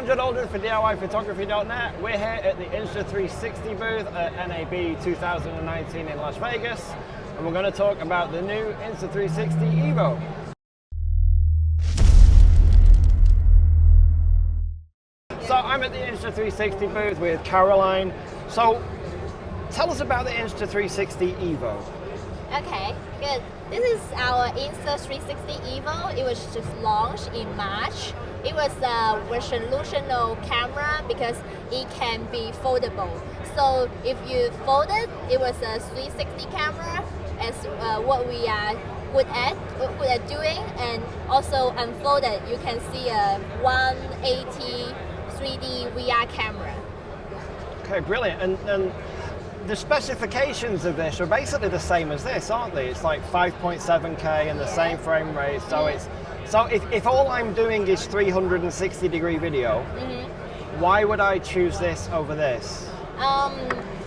I'm John Aldrin for DIYPhotography.net. We're here at the Insta360 booth at NAB 2019 in Las Vegas, and we're going to talk about the new Insta360 Evo. So I'm at the Insta360 booth with Caroline. So tell us about the Insta360 Evo. Okay, good. This is our Insta360 Evo. It was just launched in March. It was a resolutional camera because it can be foldable. So if you fold it, it was a 360 camera as what we are good at doing, and also unfolded, you can see a 180 3D VR camera. Okay, brilliant. And the specifications of this are basically the same as this, aren't they? It's like 5.7K and the same frame rate. So if all I'm doing is 360 degree video, why would I choose this over this?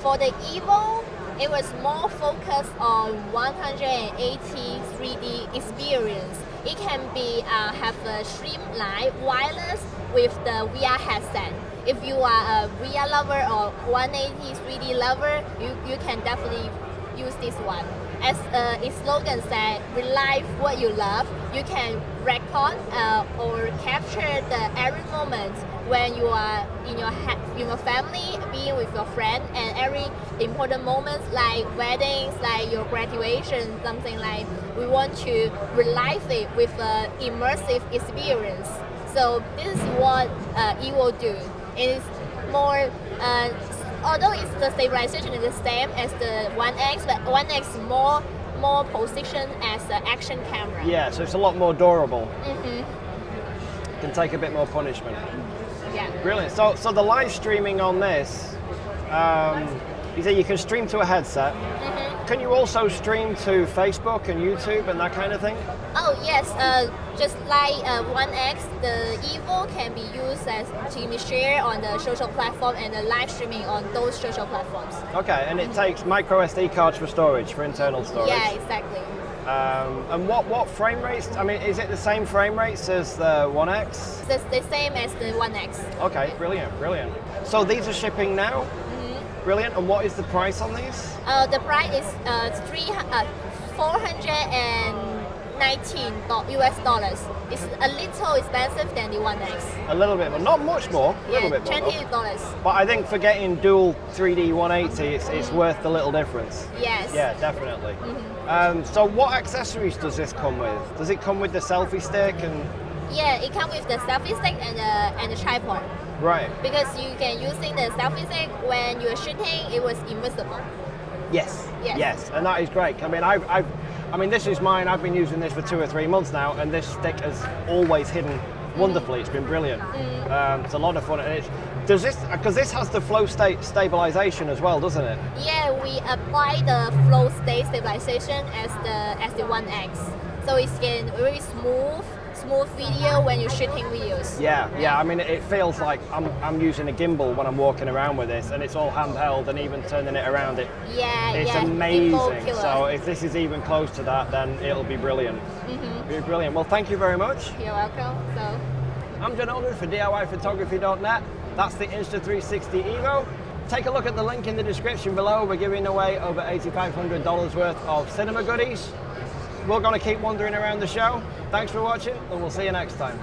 For the Evo, it was more focused on 180 3D experience. It can be have a streamlined wireless with the VR headset. If you are a VR lover or 180 3D lover, you can definitely use this one. As its slogan said, relive what you love. You can record or capture the every moment when you are in your family, being with your friend, and every important moments like weddings, like your graduation, something like. We want to relive it with an immersive experience. So this is what Evo do. It is more, although it's the stabilization is the same as the 1X, but 1X is more positioned as an action camera. Yeah, so it's a lot more durable. Can take a bit more punishment. Yeah. Brilliant. So the live streaming on this, you say you can stream to a headset. Can you also stream to Facebook and YouTube and that kind of thing? Oh yes, just like 1X, the Evo can be used as to share on the social platform and the live streaming on those social platforms. Okay, and it takes micro SD cards for storage, for internal storage. Yeah, exactly. And what frame rates? I mean, is it the same frame rates as the 1X? It's the same as the 1X. Okay, brilliant. So these are shipping now? Brilliant. And what is the price on these? The price is $419 US dollars. It's a little expensive than the 1X. A little bit, but not much more. A little bit more. $20. But I think for getting dual 3D 180, it's worth the little difference. Yes. Yeah, definitely. So what accessories does this come with? Does it come with the selfie stick and? Yeah, it comes with the selfie stick and the tripod. Right. Because you can using the selfie stick when you're shooting, it was invisible. Yes. And that is great. I mean, this is mine. I've been using this for 2 or 3 months now, and this stick has always hidden wonderfully. It's been brilliant. It's a lot of fun. And does this, because this has the flow state stabilization as well, doesn't it? Yeah, we apply the flow state stabilization as the 1X, so it's getting very smooth video when you're shooting videos. Yeah. I mean, it feels like I'm using a gimbal when I'm walking around with this, and it's all handheld, and even turning it around, it's amazing. So if this is even close to that, then it'll be brilliant. It'll be brilliant. Well, thank you very much. You're welcome. So I'm John Aldrin for DIYPhotography.net. That's the Insta360 Evo. Take a look at the link in the description below. We're giving away over $8,500 worth of cinema goodies. We're going to keep wandering around the show. Thanks for watching, and we'll see you next time.